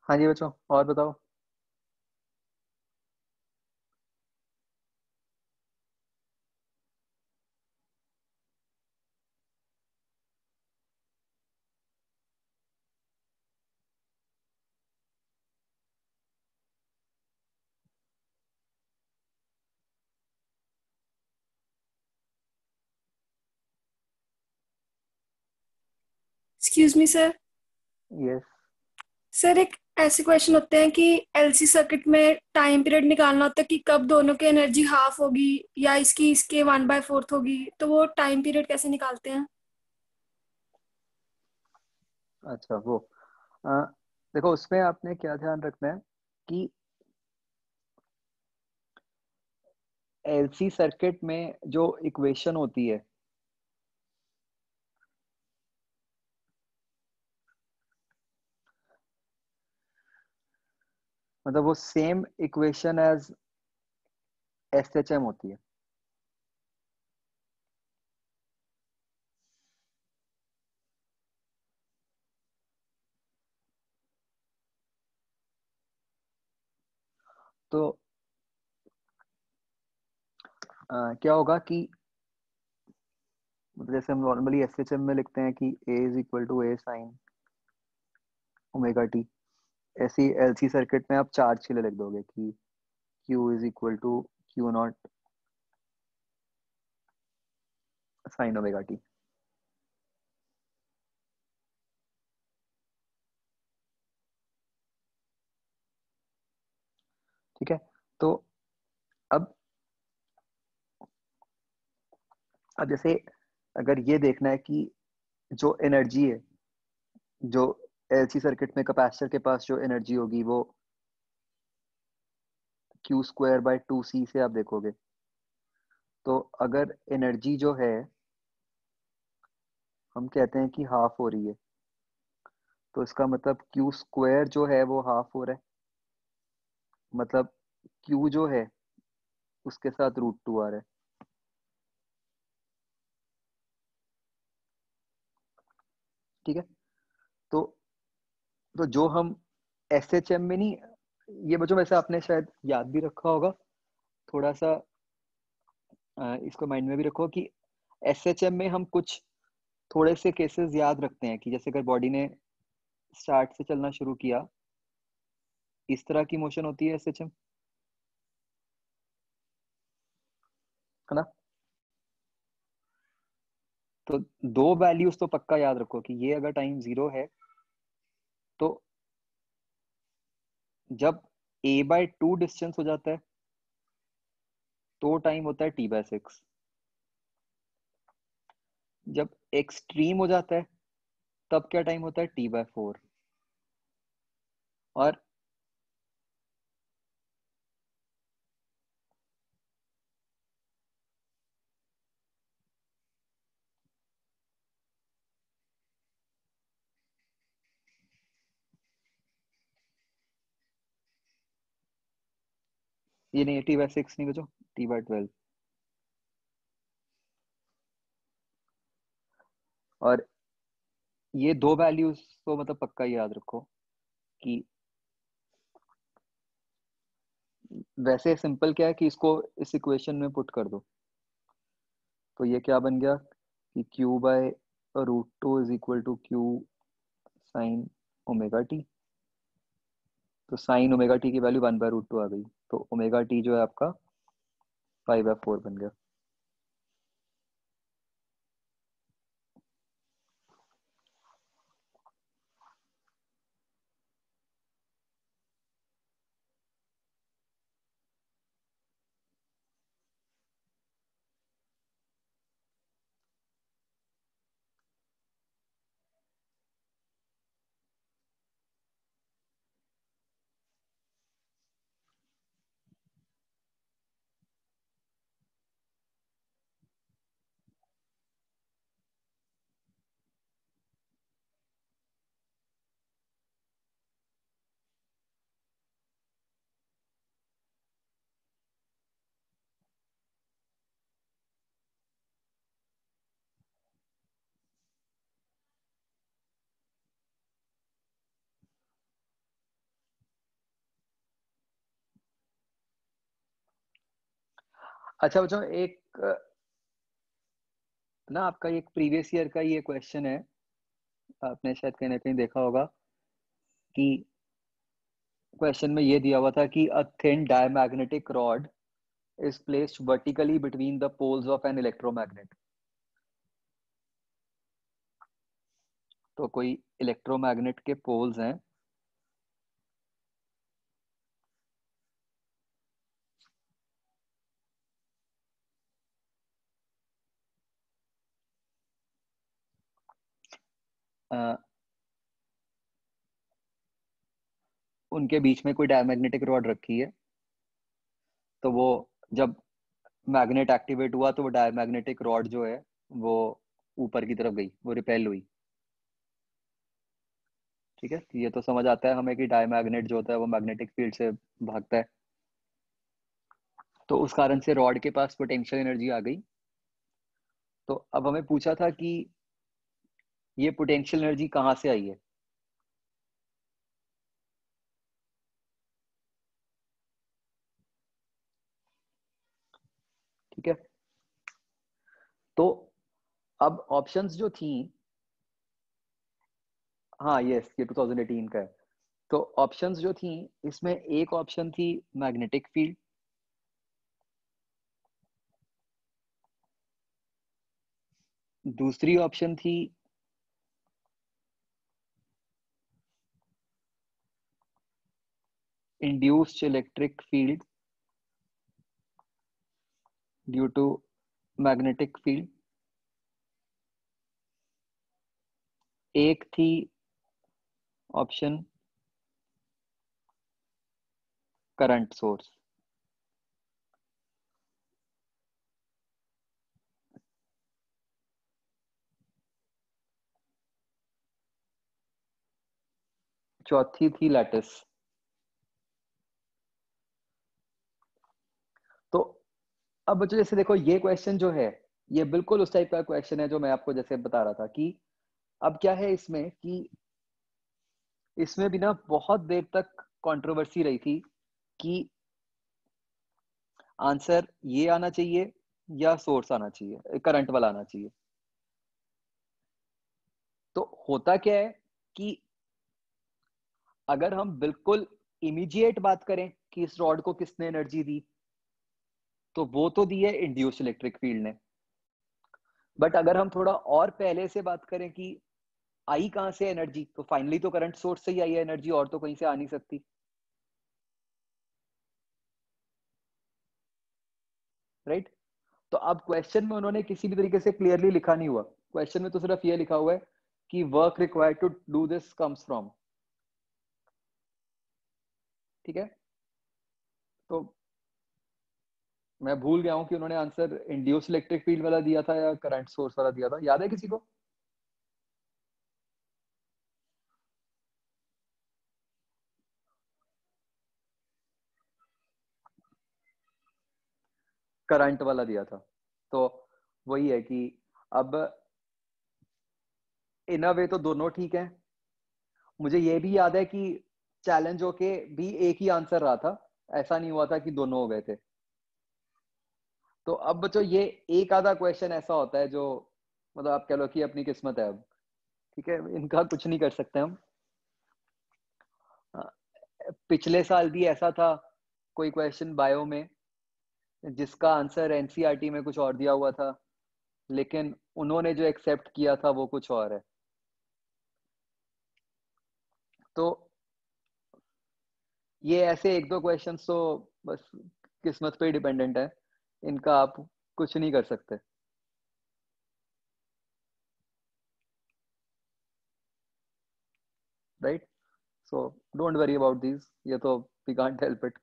हाँ जी बच्चों, और बताओ। Excuse me sir. Yes. Sir एक ऐसे क्वेश्चन होते हैं कि एलसी सर्किट में टाइम पीरियड निकालना होता है कि कब दोनों की एनर्जी हाफ होगी या इसकी इसके 1/4 होगी, तो वो टाइम पीरियड कैसे निकालते हैं? अच्छा, वो आ, देखो उसमें आपने क्या ध्यान रखना है कि एलसी सर्किट में जो इक्वेशन होती है, मतलब वो same equation as S H M होती है। तो क्या होगा कि मतलब जैसे हम नॉर्मली एस एच एम में लिखते हैं कि A is equal to A sine omega T, ऐसी एलसी सर्किट में आप चार्ज के लिए लिख दोगे कि Q is equal to Q naught sine omega T. ठीक है। तो अब अब जैसे अगर ये देखना है कि जो एनर्जी है, जो एलसी सर्किट में कैपेसिटर के पास जो एनर्जी होगी वो क्यू स्क्वायर बाय 2 सी से आप देखोगे, तो अगर एनर्जी जो है हम कहते हैं कि हाफ हो रही है, तो इसका मतलब क्यू स्क्वायर जो है वो हाफ हो रहा है, मतलब क्यू जो है उसके साथ √2 आ रहा है। ठीक है। तो जो हम एस एच एम में नहीं ये बच्चों वैसे आपने शायद याद भी रखा होगा, थोड़ा सा इसको माइंड में भी रखो कि एसएचएम में हम कुछ थोड़े से केसेस याद रखते हैं कि जैसे अगर बॉडी ने स्टार्ट से चलना शुरू किया, इस तरह की मोशन होती है एसएचएम, है ना। तो दो वैल्यूज तो पक्का याद रखो कि ये अगर टाइम 0 है तो जब a/2 डिस्टेंस हो जाता है तो टाइम होता है t/6। जब एक्सट्रीम हो जाता है तब क्या टाइम होता है t/4। और ये नहीं है t/6 नहीं बचो, t/12। और ये दो वैल्यूज तो मतलब पक्का ही याद रखो कि वैसे सिंपल क्या है कि इसको इस इक्वेशन में पुट कर दो। तो ये क्या बन गया कि q/√2 is equal to q sine omega t. तो साइन ओमेगा टी की वैल्यू 1/√2 आ गई, तो ओमेगा टी जो है आपका 5/4 बन गया। अच्छा बच्चों, एक ना आपका एक प्रीवियस ईयर का ये क्वेश्चन है, आपने शायद कहीं ना कहीं देखा होगा कि क्वेश्चन में ये दिया हुआ था कि a thin diamagnetic rod is placed vertically between the poles of an electromagnet। तो कोई इलेक्ट्रोमैग्नेट के पोल्स हैं, उनके बीच में कोई डायमैग्नेटिक रॉड रखी है। तो वो जब मैग्नेट एक्टिवेट हुआ तो वो डायमैग्नेटिक रॉड जो है वो ऊपर की तरफ गई, वो रिपेल हुई। ठीक है, ये तो समझ आता है हमें कि डायमैग्नेट जो होता है वो मैग्नेटिक फील्ड से भागता है। तो उस कारण से रॉड के पास पोटेंशियल एनर्जी आ गई। तो अब हमें पूछा था कि ये पोटेंशियल एनर्जी कहाँ से आई है। ठीक है, तो अब ऑप्शंस जो थी, हाँ यस ये 2018 का है। तो ऑप्शंस जो थी इसमें एक ऑप्शन थी मैग्नेटिक फील्ड, दूसरी ऑप्शन थी induced electric field due to magnetic field, एक थी ऑप्शन करंट सोर्स। चौथी थी लैटिस। तो अब बच्चों जैसे देखो ये क्वेश्चन जो है ये बिल्कुल उस टाइप का क्वेश्चन है जो मैं आपको जैसे बता रहा था कि अब क्या है इसमें कि इसमें भी ना बहुत देर तक कंट्रोवर्सी रही थी कि आंसर ये आना चाहिए या सोर्स आना चाहिए, करंट वाला आना चाहिए। तो होता क्या है कि अगर हम बिल्कुल इमीडिएट बात करें कि इस रॉड को किसने एनर्जी दी, तो वो तो दी है इंड्यूस्ड इलेक्ट्रिक फील्ड ने। बट अगर हम थोड़ा और पहले से बात करें कि आई कहां से एनर्जी, तो फाइनली तो करंट सोर्स से ही आई है एनर्जी, और तो कहीं से आ नहीं सकती, राइट? तो अब क्वेश्चन में उन्होंने किसी भी तरीके से क्लियरली लिखा नहीं हुआ। क्वेश्चन में तो सिर्फ ये लिखा हुआ है कि work required to do this comes from, ठीक है? तो मैं भूल गया हूं कि उन्होंने आंसर इंड्यूस इलेक्ट्रिक फील्ड वाला दिया था या करंट सोर्स वाला दिया था, याद है किसी को? करंट वाला दिया था। तो वही है कि अब इन अ वे तो दोनों ठीक है। मुझे ये भी याद है कि चैलेंज होके भी एक ही आंसर रहा था, ऐसा नहीं हुआ था कि दोनों हो गए थे। तो अब बच्चों ये एक आधा क्वेश्चन ऐसा होता है जो मतलब आप कह लो कि अपनी किस्मत है अब, ठीक है, इनका कुछ नहीं कर सकते हम। पिछले साल भी ऐसा था, कोई क्वेश्चन बायो में जिसका आंसर एनसीईआरटी में कुछ और दिया हुआ था, लेकिन उन्होंने जो एक्सेप्ट किया था वो कुछ और है। तो ये ऐसे एक दो क्वेश्चंस तो बस किस्मत पे ही डिपेंडेंट है, इनका आप कुछ नहीं कर सकते, right? So don't worry about these, ये तो we can't help it.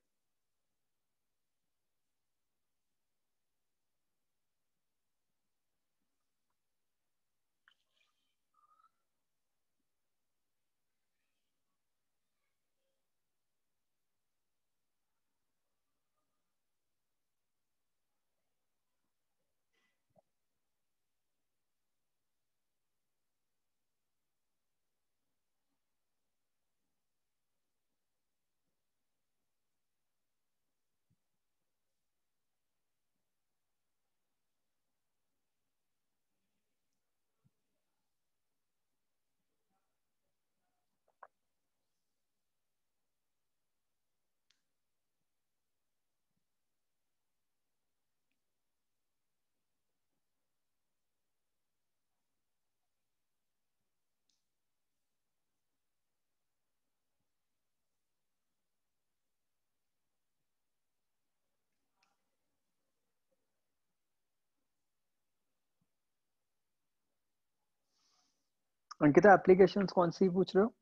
Ankita applications कौन सी पूछ रहे हो?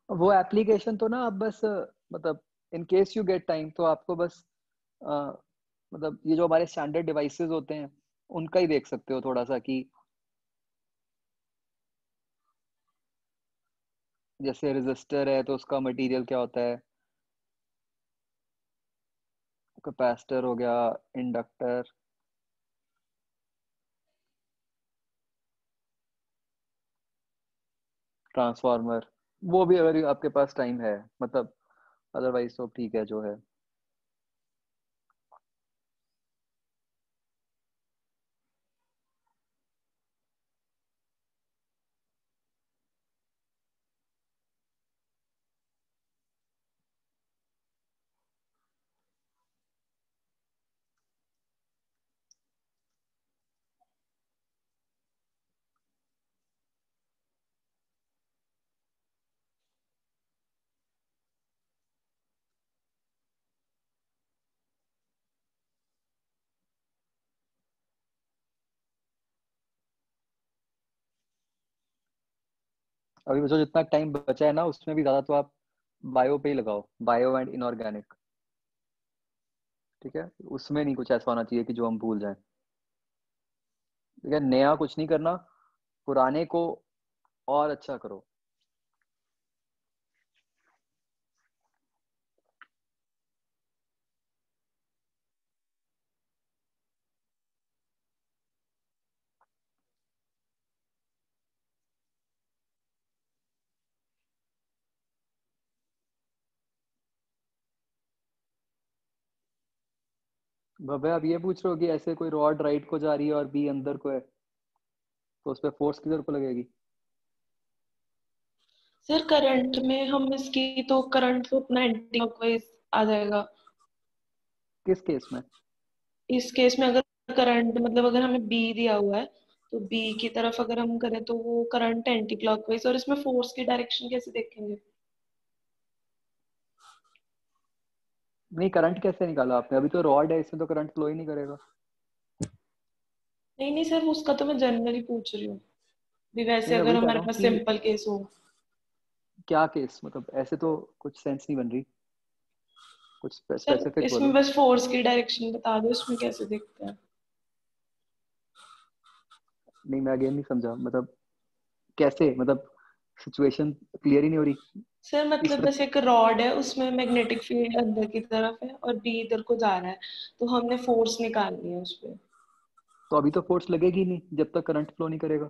वो एप्लीकेशन तो ना आप बस मतलब in case you get time तो आपको बस मतलब ये जो हमारे स्टैंडर्ड डिवाइसेस होते हैं उनका ही देख सकते हो थोड़ा सा, कि जैसे रेजिस्टर है तो उसका मटेरियल क्या होता है, कैपेसिटर हो गया, इंडक्टर, ट्रांसफार्मर, वो भी अगर आपके पास टाइम है मतलब, अदरवाइज तो ठीक है जो है। अभी जो जितना टाइम बचा है ना उसमें भी ज्यादा तो आप बायो पे ही लगाओ, बायो एंड इनऑर्गेनिक। ठीक है, उसमें नहीं कुछ ऐसा होना चाहिए कि जो हम भूल जाएं। ठीक है, नया कुछ नहीं करना, पुराने को और अच्छा करो। भव्य, आप ये पूछ रहे हो कि ऐसे कोई रॉड राइट को जा रही है और बी अंदर को है तो उस पर फोर्स किधर को लगेगी? सर करंट में हम इसकी तो करंट तो अपना एंटी क्लॉकवाइज आ जाएगा। किस केस में? इस केस में अगर करंट मतलब अगर हमें बी दिया हुआ है तो बी की तरफ अगर हम करें तो वो करंट एंटी क्लॉकवाइज, और इसमें फोर्स की डायरेक्शन कैसे देखेंगे? नहीं, करंट कैसे निकाला आपने? अभी तो रॉड है, इसमें तो करंट फ्लो ही नहीं करेगा। नहीं नहीं सर, उसका तो मैं जनरली पूछ रही हूँ भी, वैसे नहीं, मैं अगर वही कह हमारे रहा हूँ पास कि सिंपल केस हो। क्या केस, मतलब ऐसे तो कुछ सेंस नहीं बन रही, कुछ सर स्पेसिफिक इसमें बोलो। बस फोर्स की डायरेक्शन बता दो, इसमें कैसे देखते हैं? नहीं, मैं अगेन नहीं समझा, मतलब कैसे, मतलब सिचुएशन क्लियर ही नहीं हो रही। सर इस मतलब बस एक रॉड है, उसमें मैग्नेटिक फील्ड अंदर की तरफ है और बी इधर को जा रहा है, तो हमने फोर्स निकालनी है उस पे। तो अभी तो फोर्स लगेगी नहीं जब तक करंट फ्लो नहीं करेगा,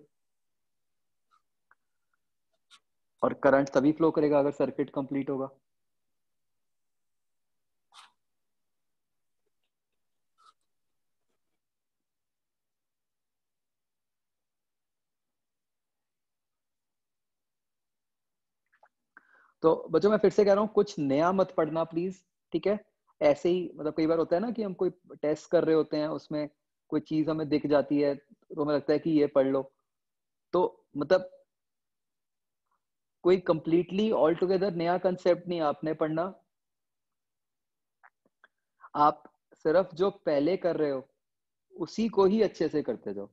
और करंट तभी फ्लो करेगा अगर सर्किट कंप्लीट होगा। तो बच्चों मैं फिर से कह रहा हूँ, कुछ नया मत पढ़ना प्लीज। ठीक है, ऐसे ही मतलब कई बार होता है ना कि हम कोई टेस्ट कर रहे होते हैं, उसमें कोई चीज हमें दिख जाती है तो हमें लगता है कि ये पढ़ लो, तो मतलब कोई कंप्लीटली ऑल टुगेदर नया कंसेप्ट नहीं आपने पढ़ना। आप सिर्फ जो पहले कर रहे हो उसी को ही अच्छे से करते जाओ।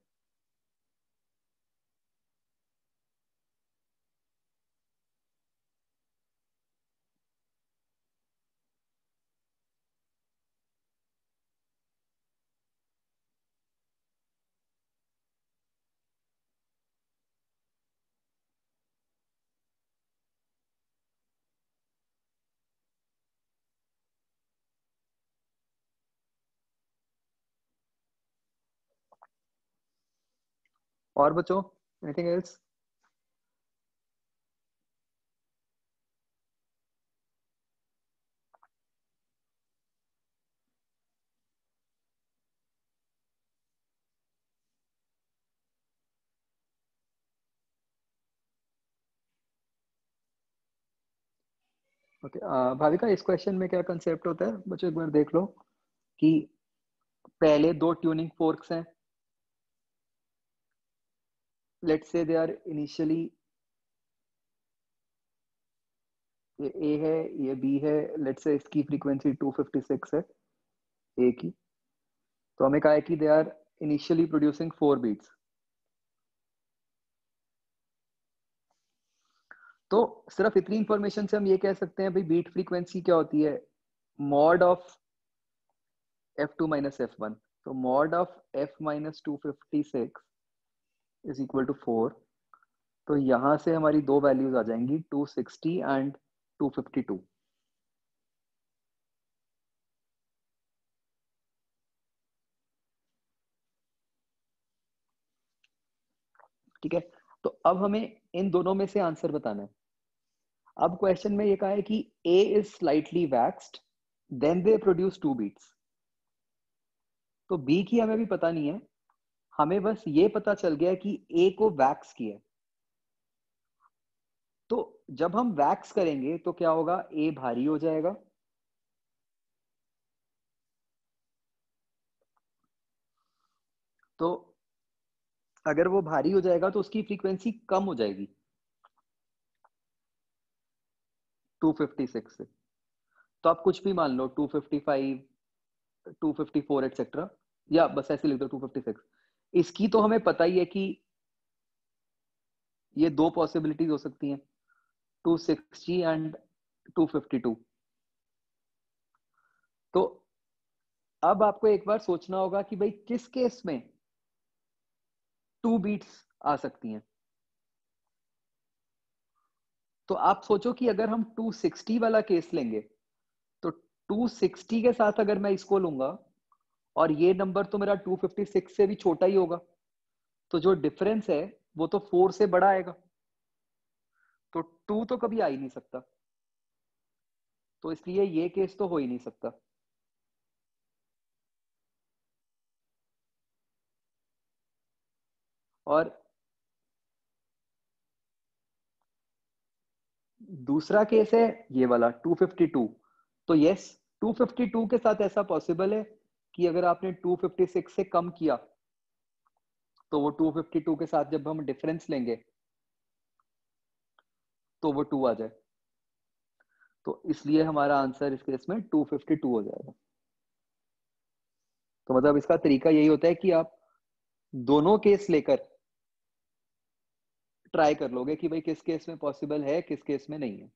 और बच्चों, एनीथिंग एल्स? ओके, भाविका, इस क्वेश्चन में क्या कंसेप्ट होता है बच्चों, एक बार देख लो कि पहले दो ट्यूनिंग फोर्क्स हैं, let's say they are initially, ये ए है, ये बी है, लेट्स से इसकी फ्रीक्वेंसी 256 है ए की, तो हमें कहा है कि they are initially producing 4 beats. तो सिर्फ इतनी इंफॉर्मेशन से हम ये कह सकते हैं भाई बीट फ्रीक्वेंसी क्या होती है, mod of f2 minus f1। तो mod of f minus 256 is equal to 4। तो यहां से हमारी दो वैल्यूज आ जाएंगी, 260 एंड 252। ठीक है, तो अब हमें इन दोनों में से आंसर बताना है। अब क्वेश्चन में ये कहा है कि A is slightly waxed, then they produce 2 beats. तो B की हमें भी पता नहीं है, हमें बस ये पता चल गया कि A को वैक्स किया है। तो जब हम वैक्स करेंगे तो क्या होगा, A भारी हो जाएगा, तो अगर वो भारी हो जाएगा तो उसकी फ्रीक्वेंसी कम हो जाएगी 256 से। तो आप कुछ भी मान लो, 255, 254 एटसेट्रा, या बस ऐसे लिख दो 256। इसकी तो हमें पता ही है कि ये दो पॉसिबिलिटीज हो सकती हैं, 260 एंड 252। तो अब आपको एक बार सोचना होगा कि भाई किस केस में 2 बीट्स आ सकती हैं। तो आप सोचो कि अगर हम 260 वाला केस लेंगे तो 260 के साथ अगर मैं इसको लूंगा और ये नंबर तो मेरा 256 से भी छोटा ही होगा, तो जो डिफरेंस है वो तो 4 से बड़ा आएगा, तो 2 तो कभी आ ही नहीं सकता, तो इसलिए ये केस तो हो ही नहीं सकता। और दूसरा केस है ये वाला 252। तो यस, 252 के साथ ऐसा पॉसिबल है कि अगर आपने 256 से कम किया तो वो 252 के साथ जब हम डिफरेंस लेंगे तो वो 2 आ जाए, तो इसलिए हमारा आंसर इस केस में 252 हो जाएगा। तो मतलब इसका तरीका यही होता है कि आप दोनों केस लेकर ट्राई कर लोगे कि भाई किस केस में पॉसिबल है, किस केस में नहीं है।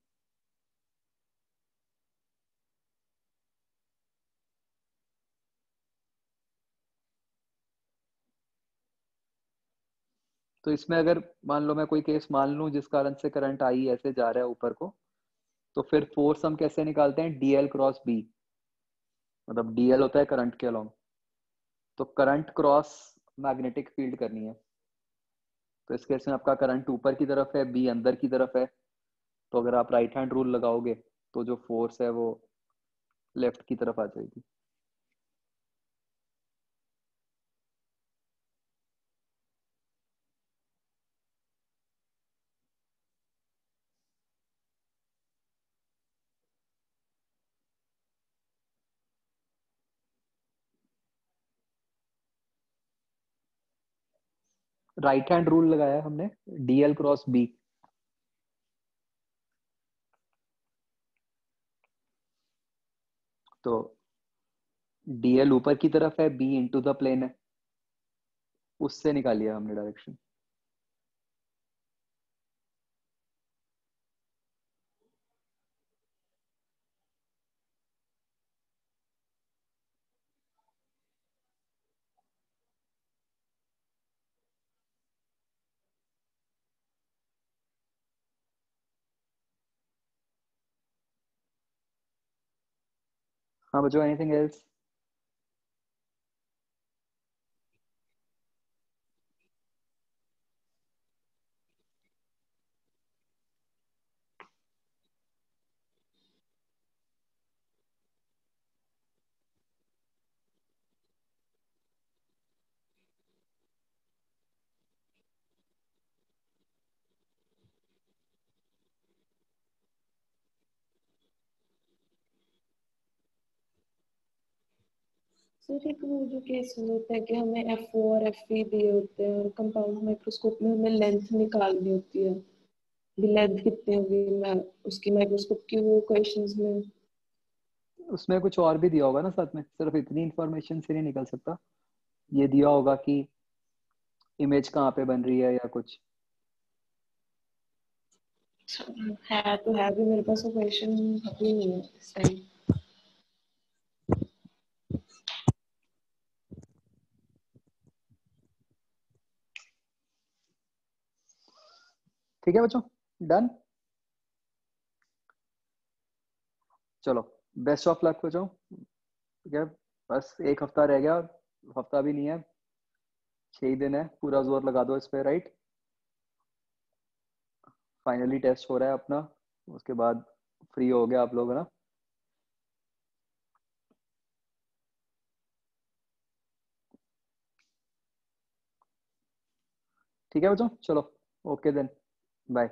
तो इसमें अगर मान लो मैं कोई केस मान लूं जिस कारण से करंट आई ऐसे जा रहा है ऊपर को, तो फिर फोर्स हम कैसे निकालते हैं, डीएल क्रॉस बी, मतलब डीएल होता है करंट के अलोंग, तो करंट क्रॉस मैग्नेटिक फील्ड करनी है। तो इस केस में आपका करंट ऊपर की तरफ है, बी अंदर की तरफ है, तो अगर आप राइट हैंड रूल लगाओगे तो जो फोर्स है वो लेफ्ट की तरफ आ जाएगी। राइट हैंड रूल लगाया हमने, डीएल क्रॉस बी। तो डीएल ऊपर की तरफ है, बी इनटू द प्लेन है, उससे निकालिए हमने डायरेक्शन। हाँ बच्चों, एनीथिंग एल्स? सर एक वो जो केस होता है कि हमें एफ ओ और एफ ई दिए होते हैं और कंपाउंड माइक्रोस्कोप में हमें लेंथ निकालनी होती है, लेंथ कितनी होगी मैं उसकी माइक्रोस्कोप की, वो क्वेश्चंस में उसमें कुछ और भी दिया होगा ना साथ में, सिर्फ इतनी इंफॉर्मेशन से नहीं निकल सकता। ये दिया होगा कि इमेज कहाँ पे बन रही है या कुछ। है तो है भी, मेरे पास वो क्वेश्चन अभी नहीं है इस टाइम। ठीक है बच्चों, डन। चलो, बेस्ट ऑफ लक बच्चों। ठीक है, बस एक हफ्ता रह गया, हफ्ता भी नहीं है, 6 ही दिन है, पूरा जोर लगा दो इस पे, राइट। फाइनली टेस्ट हो रहा है अपना, उसके बाद फ्री हो गया आप लोग, है ना। ठीक है बच्चों, चलो, ओके देन, बाय।